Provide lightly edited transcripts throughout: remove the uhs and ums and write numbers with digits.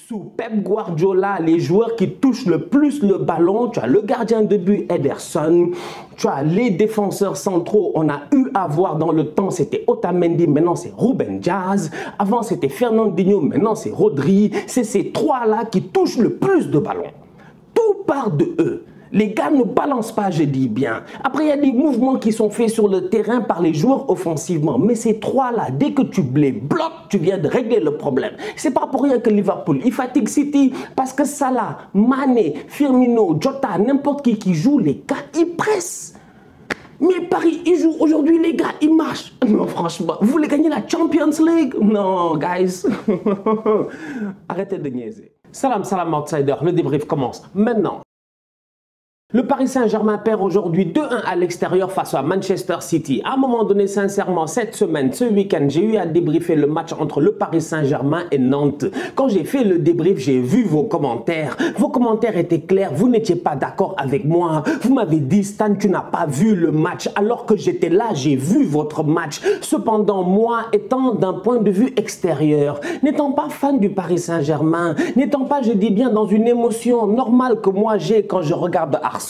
Sous Pep Guardiola, les joueurs qui touchent le plus le ballon, tu as le gardien de but Ederson, tu as les défenseurs centraux, on a eu à voir dans le temps, c'était Otamendi, maintenant c'est Ruben Dias, avant c'était Fernandinho, maintenant c'est Rodri, c'est ces trois-là qui touchent le plus de ballons. Tout part de eux. Les gars ne balancent pas, je dis bien. Après, il y a des mouvements qui sont faits sur le terrain par les joueurs offensivement. Mais ces trois-là, dès que tu les bloques, tu viens de régler le problème. C'est pas pour rien que Liverpool, il fatigue City. Parce que Salah, Mané, Firmino, Jota, n'importe qui joue, les gars, ils pressent. Mais Paris, ils jouent aujourd'hui, les gars, ils marchent. Non, franchement, vous voulez gagner la Champions League? Non, guys. Arrêtez de niaiser. Salam, salam, outsider. Le débrief commence maintenant. Le Paris Saint-Germain perd aujourd'hui 2-1 à l'extérieur face à Manchester City. À un moment donné, sincèrement, cette semaine, ce week-end, j'ai eu à débriefer le match entre le Paris Saint-Germain et Nantes. Quand j'ai fait le débrief, j'ai vu vos commentaires. Vos commentaires étaient clairs, vous n'étiez pas d'accord avec moi. Vous m'avez dit, Stan, tu n'as pas vu le match. Alors que j'étais là, j'ai vu votre match. Cependant, moi, étant d'un point de vue extérieur, n'étant pas fan du Paris Saint-Germain, n'étant pas, je dis bien, dans une émotion normale que moi j'ai quand je regarde Arsenal,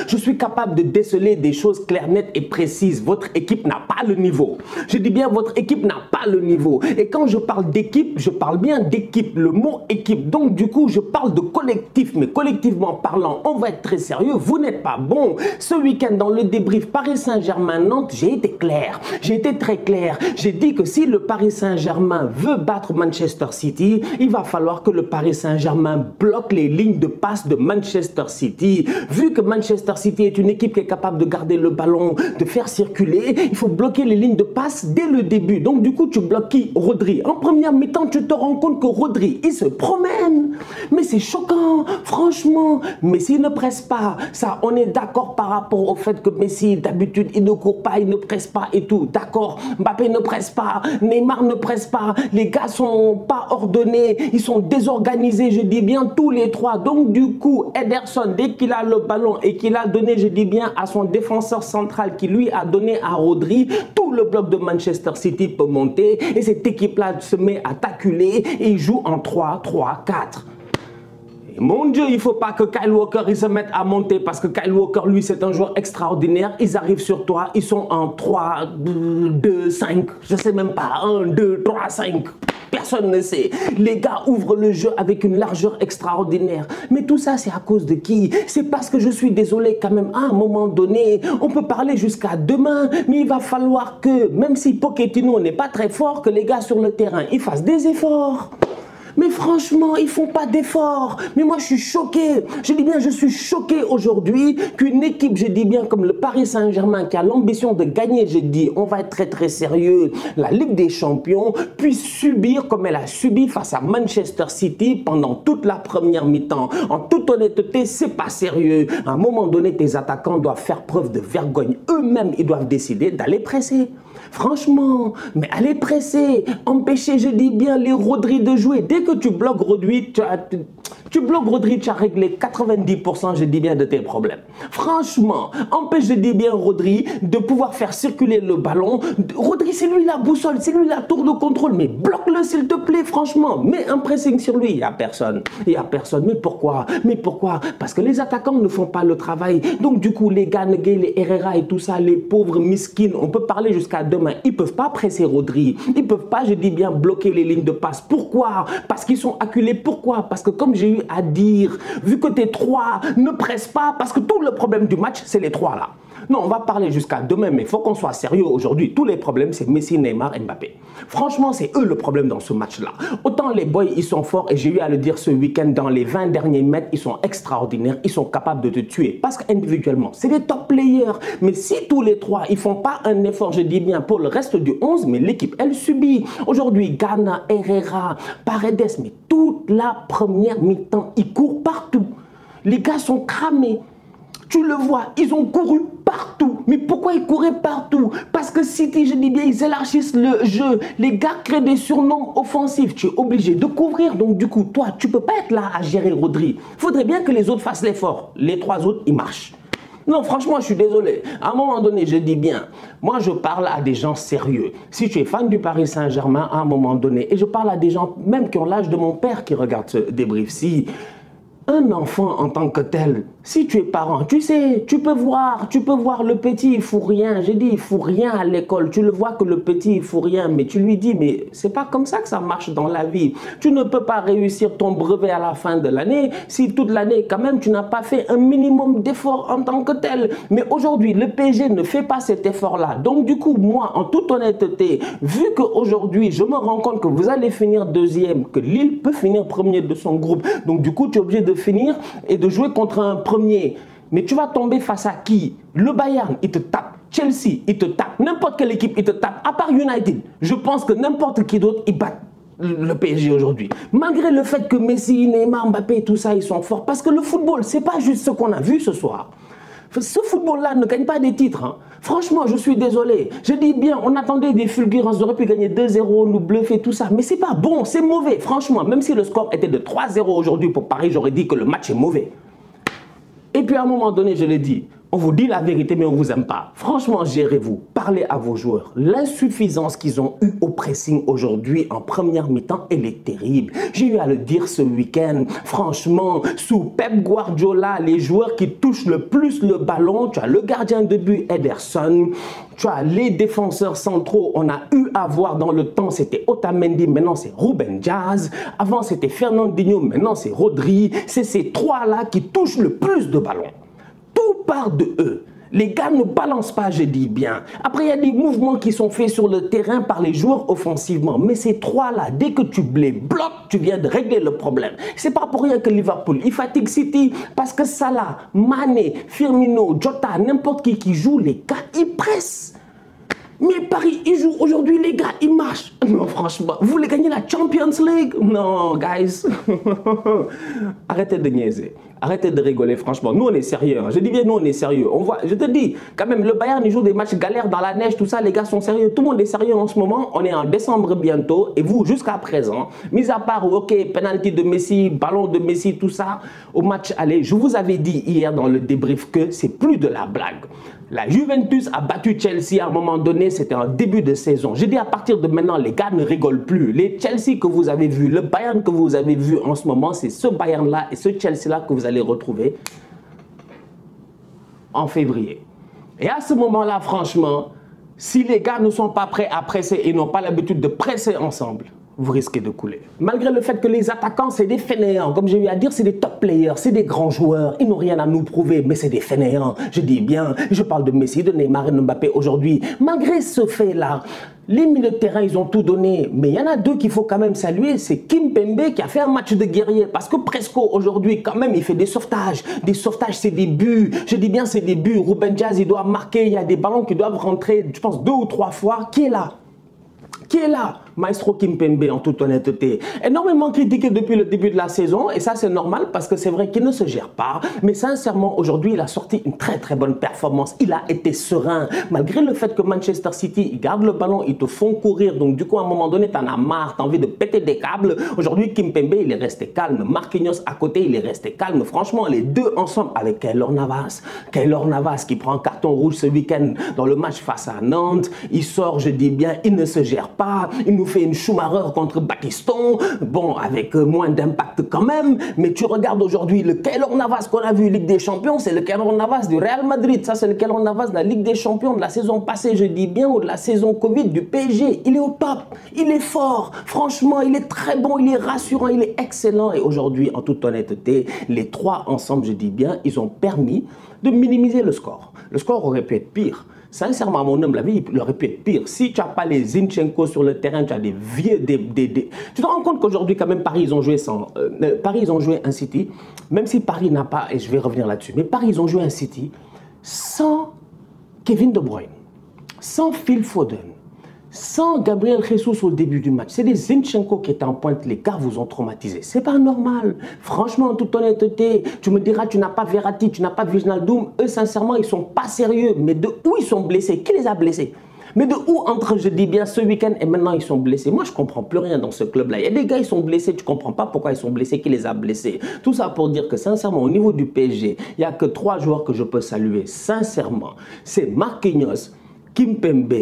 je suis capable de déceler des choses claires, nettes et précises. Votre équipe n'a pas le niveau. Je dis bien, votre équipe n'a pas le niveau. Et quand je parle d'équipe, je parle bien d'équipe, le mot équipe. Donc du coup, je parle de collectif, mais collectivement parlant, on va être très sérieux. Vous n'êtes pas bon. Ce week-end, dans le débrief Paris Saint-Germain-Nantes, j'ai été clair. J'ai été très clair. J'ai dit que si le Paris Saint-Germain veut battre Manchester City, il va falloir que le Paris Saint-Germain bloque les lignes de passe de Manchester City. Vu que Manchester City est une équipe qui est capable de garder le ballon, de faire circuler, il faut bloquer les lignes de passe dès le début. Donc du coup, tu bloques qui? Rodri. En première mi-temps, tu te rends compte que Rodri, il se promène. Mais c'est choquant, franchement. Messi ne presse pas. Ça, on est d'accord par rapport au fait que Messi, d'habitude, il ne court pas, il ne presse pas et tout. D'accord. Mbappé ne presse pas, Neymar ne presse pas. Les gars sont pas ordonnés, ils sont désorganisés, je dis bien tous les trois. Donc du coup, Ederson, dès qu'il a le ballon et qu'il a donné, je dis bien, à son défenseur central qui lui a donné à Rodri, tout le bloc de Manchester City peut monter et cette équipe-là se met à taculer et il joue en 3-3-4. Et mon Dieu, il ne faut pas que Kyle Walker il se mette à monter parce que Kyle Walker, lui, c'est un joueur extraordinaire. Ils arrivent sur toi, ils sont en 3-2-5, je ne sais même pas, 1-2-3-5. Personne ne sait. Les gars ouvrent le jeu avec une largeur extraordinaire. Mais tout ça, c'est à cause de qui? C'est parce que je suis désolé quand même. À un moment donné, on peut parler jusqu'à demain, mais il va falloir que, même si Pochettino n'est pas très fort, que les gars sur le terrain, ils fassent des efforts. Mais franchement, ils font pas d'efforts. Mais moi, je suis choqué. Je dis bien, je suis choqué aujourd'hui qu'une équipe, je dis bien, comme le Paris Saint-Germain, qui a l'ambition de gagner, je dis, on va être très très sérieux, la Ligue des Champions, puisse subir comme elle a subi face à Manchester City pendant toute la première mi-temps. En toute honnêteté, c'est pas sérieux. À un moment donné, tes attaquants doivent faire preuve de vergogne. Eux-mêmes, ils doivent décider d'aller presser. Franchement, mais allez presser, empêcher, je dis bien, les Rodri de jouer. Dès que tu bloques Rodri, tu as réglé 90%, je dis bien, de tes problèmes. Franchement, empêche, je dis bien, Rodri de pouvoir faire circuler le ballon. Rodri, c'est lui la boussole, c'est lui la tour de contrôle. Mais bloque-le, s'il te plaît, franchement. Mets un pressing sur lui. Il n'y a personne. Il n'y a personne. Mais pourquoi? Mais pourquoi? Parce que les attaquants ne font pas le travail. Donc, du coup, les Gana Gueye, les Herrera et tout ça, les pauvres miskines, on peut parler jusqu'à demain. Ils ne peuvent pas presser Rodri. Ils ne peuvent pas, je dis bien, bloquer les lignes de passe. Pourquoi? Parce qu'ils sont acculés. Pourquoi? Parce que comme j'ai eu à dire, vu que tes trois ne pressent pas, parce que tout le problème du match, c'est les trois là. Non, on va parler jusqu'à demain, mais il faut qu'on soit sérieux aujourd'hui. Tous les problèmes, c'est Messi, Neymar et Mbappé. Franchement, c'est eux le problème dans ce match-là. Autant les boys, ils sont forts, et j'ai eu à le dire ce week-end, dans les 20 derniers mètres, ils sont extraordinaires, ils sont capables de te tuer. Parce qu'individuellement, c'est des top players. Mais si tous les trois, ils font pas un effort, je dis bien, pour le reste du 11, mais l'équipe, elle subit. Aujourd'hui, Gana, Herrera, Paredes, mais toute la première mi-temps, ils courent partout. Les gars sont cramés. Tu le vois, ils ont couru partout. Mais pourquoi ils couraient partout? Parce que City, je dis bien, ils élargissent le jeu. Les gars créent des surnoms offensifs. Tu es obligé de couvrir. Donc du coup, toi, tu ne peux pas être là à gérer Rodri. Il faudrait bien que les autres fassent l'effort. Les trois autres, ils marchent. Non, franchement, je suis désolé. À un moment donné, je dis bien, moi, je parle à des gens sérieux. Si tu es fan du Paris Saint-Germain, à un moment donné, et je parle à des gens même qui ont l'âge de mon père qui regardent ce débrief, si un enfant en tant que tel, si tu es parent, tu sais, tu peux voir le petit, il fout rien. J'ai dit, il fout rien à l'école. Tu le vois que le petit, il fout rien, mais tu lui dis, mais c'est pas comme ça que ça marche dans la vie. Tu ne peux pas réussir ton brevet à la fin de l'année si toute l'année, quand même, tu n'as pas fait un minimum d'effort en tant que tel. Mais aujourd'hui, le PSG ne fait pas cet effort-là. Donc, du coup, moi, en toute honnêteté, vu qu'aujourd'hui, je me rends compte que vous allez finir deuxième, que Lille peut finir premier de son groupe. Donc, du coup, tu es obligé de finir et de jouer contre un premier. Mais tu vas tomber face à qui? Le Bayern, il te tape. Chelsea, il te tape. N'importe quelle équipe, il te tape. À part United, je pense que n'importe qui d'autre, il bat le PSG aujourd'hui. Malgré le fait que Messi, Neymar, Mbappé, tout ça, ils sont forts. Parce que le football, c'est pas juste ce qu'on a vu ce soir. Ce football-là ne gagne pas des titres. Hein. Franchement, je suis désolé. Je dis bien, on attendait des fulgurances, on aurait pu gagner 2-0, nous bluffer, tout ça. Mais c'est pas bon, c'est mauvais. Franchement, même si le score était de 3-0 aujourd'hui pour Paris, j'aurais dit que le match est mauvais. Et puis à un moment donné, je l'ai dit, on vous dit la vérité, mais on ne vous aime pas. Franchement, gérez-vous, parlez à vos joueurs. L'insuffisance qu'ils ont eue au pressing aujourd'hui en première mi-temps, elle est terrible. J'ai eu à le dire ce week-end. Franchement, sous Pep Guardiola, les joueurs qui touchent le plus le ballon, tu as le gardien de but Ederson, tu as les défenseurs centraux, on a eu à voir dans le temps, c'était Otamendi, maintenant c'est Ruben Dias. Avant c'était Fernandinho, maintenant c'est Rodri. C'est ces trois-là qui touchent le plus de ballons. Tout part de eux. Les gars ne balancent pas, je dis bien. Après, il y a des mouvements qui sont faits sur le terrain par les joueurs offensivement. Mais ces trois-là, dès que tu les bloques, tu viens de régler le problème. C'est pas pour rien que Liverpool, il fatigue City parce que Salah, Mané, Firmino, Jota, n'importe qui joue, les gars, ils pressent. Mais Paris, ils jouent aujourd'hui, les gars, ils marchent. Non, franchement, vous voulez gagner la Champions League? Non, guys. Arrêtez de niaiser. Arrêtez de rigoler, franchement. Nous, on est sérieux. Hein. Je dis bien, nous, on est sérieux. On voit, je te dis, quand même, le Bayern, ils jouent des matchs galères dans la neige, tout ça. Les gars sont sérieux. Tout le monde est sérieux en ce moment. On est en décembre bientôt. Et vous, jusqu'à présent, mis à part, ok, penalty de Messi, ballon de Messi, tout ça, au match aller, je vous avais dit hier dans le débrief que c'est plus de la blague. La Juventus a battu Chelsea à un moment donné, c'était en début de saison. J'ai dit à partir de maintenant, les gars ne rigolent plus. Les Chelsea que vous avez vus, le Bayern que vous avez vu en ce moment, c'est ce Bayern-là et ce Chelsea-là que vous allez retrouver en février. Et à ce moment-là, franchement, si les gars ne sont pas prêts à presser et n'ont pas l'habitude de presser ensemble, vous risquez de couler. Malgré le fait que les attaquants, c'est des fainéants. Comme j'ai eu à dire, c'est des top players, c'est des grands joueurs. Ils n'ont rien à nous prouver, mais c'est des fainéants. Je dis bien, je parle de Messi, de Neymar et de Mbappé aujourd'hui. Malgré ce fait-là, les milieux de terrain, ils ont tout donné. Mais il y en a deux qu'il faut quand même saluer. C'est Kimpembe qui a fait un match de guerrier. Parce que Presco, aujourd'hui, quand même, il fait des sauvetages. Des sauvetages, c'est des buts. Je dis bien, c'est des buts. Ruben Dias, il doit marquer. Il y a des ballons qui doivent rentrer, je pense, 2 ou 3 fois. Qui est là? Qui est là? Maestro Kimpembe, en toute honnêteté. Énormément critiqué depuis le début de la saison, et ça c'est normal parce que c'est vrai qu'il ne se gère pas, mais sincèrement aujourd'hui il a sorti une très bonne performance, il a été serein, malgré le fait que Manchester City, ils gardent le ballon, ils te font courir, donc du coup à un moment donné t'en as marre, t'as envie de péter des câbles. Aujourd'hui Kimpembe il est resté calme, Marquinhos à côté il est resté calme, franchement les deux ensemble avec Keylor Navas qui prend un carton rouge ce week-end dans le match face à Nantes, il sort, je dis bien, il ne se gère pas, il nous fait une Schumacher contre Battiston, bon, avec moins d'impact quand même, mais tu regardes aujourd'hui le Keylor Navas qu'on a vu Ligue des Champions, c'est le Keylor Navas du Real Madrid, ça c'est le Keylor Navas de la Ligue des Champions de la saison passée, je dis bien, ou de la saison Covid du PSG, il est au top, il est fort, franchement, il est très bon, il est rassurant, il est excellent, et aujourd'hui, en toute honnêteté, les trois ensemble, je dis bien, ils ont permis de minimiser le score. Le score aurait pu être pire. Sincèrement, à mon humble avis, il aurait pu être pire. Si tu n'as pas les Zinchenko sur le terrain, tu as des vieux... Tu te rends compte qu'aujourd'hui, quand même, Paris, ils ont joué sans... Paris, ils ont joué un City, même si Paris n'a pas... Et je vais revenir là-dessus. Mais Paris, ils ont joué un City sans Kevin De Bruyne, sans Phil Foden, sans Gabriel Jesus au début du match. C'est des Zinchenko qui étaient en pointe. Les gars vous ont traumatisé. C'est pas normal. Franchement, en toute honnêteté, tu me diras, tu n'as pas Verratti, tu n'as pas Wijnaldum. Eux, sincèrement, ils sont pas sérieux. Mais de où ils sont blessés? Qui les a blessés? Mais de où entre, je dis bien, ce week-end et maintenant ils sont blessés? Moi, je ne comprends plus rien dans ce club-là. Il y a des gars, ils sont blessés, tu ne comprends pas pourquoi ils sont blessés, qui les a blessés. Tout ça pour dire que sincèrement, au niveau du PSG, il n'y a que 3 joueurs que je peux saluer. Sincèrement, c'est Marquinhos, Kimpembe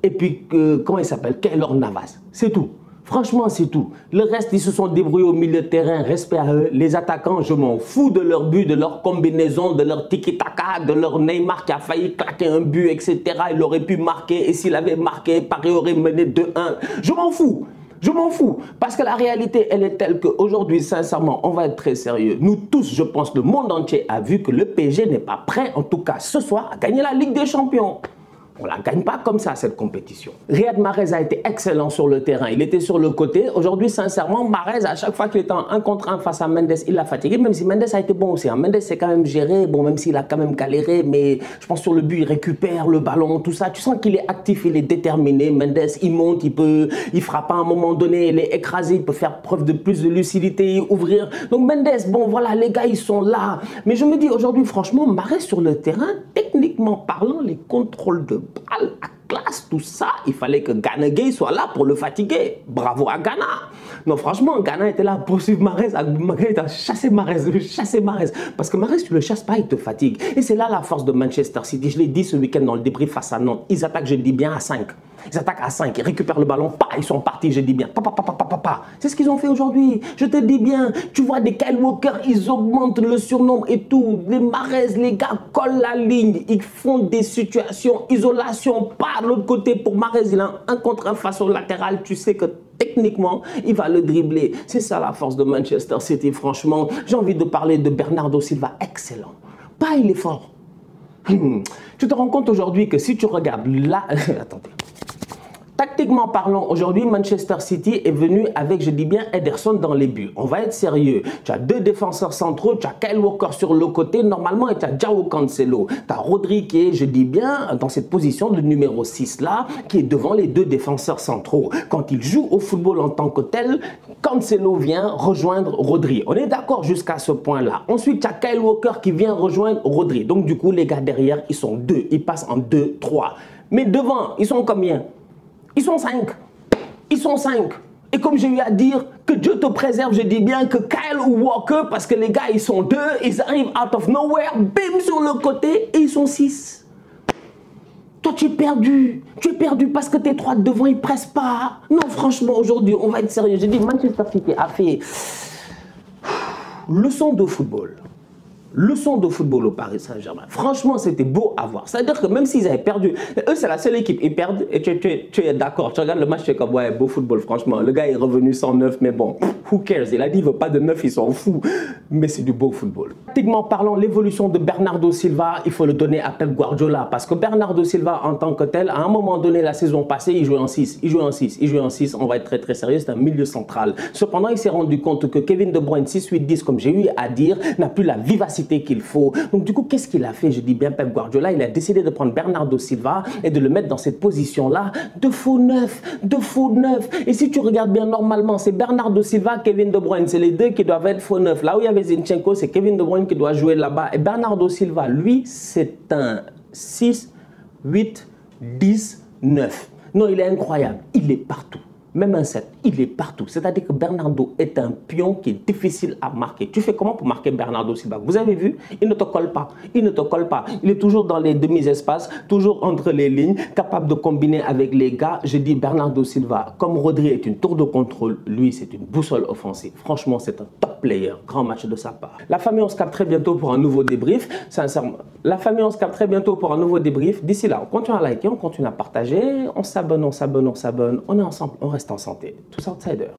et puis, comment il s'appelle, Keylor Navas. C'est tout. Franchement, c'est tout. Le reste, ils se sont débrouillés au milieu de terrain. Respect à eux. Les attaquants, je m'en fous de leur but, de leur combinaison, de leur tiki-taka, de leur Neymar qui a failli claquer un but, etc. Il aurait pu marquer. Et s'il avait marqué, Paris aurait mené 2-1. Je m'en fous. Je m'en fous. Parce que la réalité, elle est telle qu'aujourd'hui, sincèrement, on va être très sérieux. Nous tous, je pense, le monde entier a vu que le PSG n'est pas prêt, en tout cas ce soir, à gagner la Ligue des Champions. On ne la gagne pas comme ça, cette compétition. Riyad Mahrez a été excellent sur le terrain. Il était sur le côté. Aujourd'hui, sincèrement, Mahrez, à chaque fois qu'il était en 1 contre 1 face à Mendes, il l'a fatigué, même si Mendes a été bon aussi. Mendes s'est quand même géré, bon, même s'il a quand même galéré, mais je pense sur le but, il récupère le ballon, tout ça. Tu sens qu'il est actif, il est déterminé. Mendes, il monte, il frappe à un moment donné, il est écrasé, il peut faire preuve de plus de lucidité, ouvrir. Donc Mendes, bon, voilà, les gars, ils sont là. Mais je me dis aujourd'hui, franchement, Mahrez sur le terrain, techniquement parlant, les contrôles de balle à classe, tout ça, il fallait que Gana Gueye soit là pour le fatiguer. Bravo à Gana. Non, franchement, Gana était là pour suivre Mahrez. Il a chassé Mahrez, parce que Mahrez, tu le chasses pas, il te fatigue. Et c'est là la force de Manchester City. Je l'ai dit ce week-end dans le débrief face à Nantes. Ils attaquent, je dis bien, à 5. Ils attaquent à 5, ils récupèrent le ballon, ils sont partis, je dis bien. C'est ce qu'ils ont fait aujourd'hui. Je te dis bien, tu vois des Kyle Walker, ils augmentent le surnombre et tout. Les Mahrez, les gars collent la ligne, ils font des situations, isolation, pas de l'autre côté. Pour Mahrez, il a un contre un face au latéral, tu sais que techniquement, il va le dribbler. C'est ça la force de Manchester City, franchement. J'ai envie de parler de Bernardo Silva, excellent. Pas il est fort. Tu te rends compte aujourd'hui que si tu regardes là... Attendez. Tactiquement parlant, aujourd'hui, Manchester City est venu avec, je dis bien, Ederson dans les buts. On va être sérieux. Tu as 2 défenseurs centraux, tu as Kyle Walker sur le côté, normalement, et tu as João Cancelo. Tu as Rodri qui est, je dis bien, dans cette position de numéro 6 là, qui est devant les 2 défenseurs centraux. Quand il joue au football en tant que tel, Cancelo vient rejoindre Rodri. On est d'accord jusqu'à ce point-là. Ensuite, tu as Kyle Walker qui vient rejoindre Rodri. Donc, du coup, les gars derrière, ils sont 2. Ils passent en 2-3. Mais devant, ils sont combien? Ils sont 5. Ils sont 5. Et comme j'ai eu à dire, que Dieu te préserve, je dis bien que Kyle ou Walker, parce que les gars, ils sont 2, ils arrivent out of nowhere, bim, sur le côté, et ils sont 6. Toi, tu es perdu. Tu es perdu parce que tes 3 devant, ils ne pressent pas. Non, franchement, aujourd'hui, on va être sérieux. J'ai dit, Manchester City a fait leçon de football. Leçon de football au Paris Saint-Germain. Franchement, c'était beau à voir. C'est-à-dire que même s'ils avaient perdu, eux, c'est la seule équipe. Ils perdent et tu es d'accord. Tu regardes le match, tu es comme, ouais, beau football, franchement. Le gars est revenu sans 9, mais bon, who cares? Il a dit, il ne veut pas de 9, il s'en fout. Mais c'est du beau football. Pratiquement parlant, l'évolution de Bernardo Silva, il faut le donner à Pep Guardiola. Parce que Bernardo Silva, en tant que tel, à un moment donné, la saison passée, il jouait en 6. Il jouait en 6. Il jouait en 6. On va être très, très sérieux. C'est un milieu central. Cependant, il s'est rendu compte que Kevin De Bruyne, 6-8-10, comme j'ai eu à dire, n'a plus la vivacité qu'il faut. Donc du coup, qu'est-ce qu'il a fait? Je dis bien Pep Guardiola, il a décidé de prendre Bernardo Silva et de le mettre dans cette position-là de faux neuf, de faux neuf. Et si tu regardes bien, normalement, c'est Bernardo Silva, Kevin De Bruyne, c'est les deux qui doivent être faux neuf. Là où il y avait Zinchenko, c'est Kevin De Bruyne qui doit jouer là-bas. Et Bernardo Silva, lui, c'est un 6, 8, 10, 9. Non, il est incroyable. Il est partout. Même un 7, il est partout. C'est-à-dire que Bernardo est un pion qui est difficile à marquer. Tu fais comment pour marquer Bernardo Silva? Vous avez vu? Il ne te colle pas. Il ne te colle pas. Il est toujours dans les demi-espaces, toujours entre les lignes, capable de combiner avec les gars. Je dis Bernardo Silva, comme Rodri est une tour de contrôle, lui, c'est une boussole offensive. Franchement, c'est un top player. Grand match de sa part. La famille, on se capte très bientôt pour un nouveau débrief. Sincèrement, la famille, on se capte très bientôt pour un nouveau débrief. D'ici là, on continue à liker, on continue à partager. On s'abonne, on s'abonne, on s'abonne. On est ensemble, on reste en santé. Tous outsiders.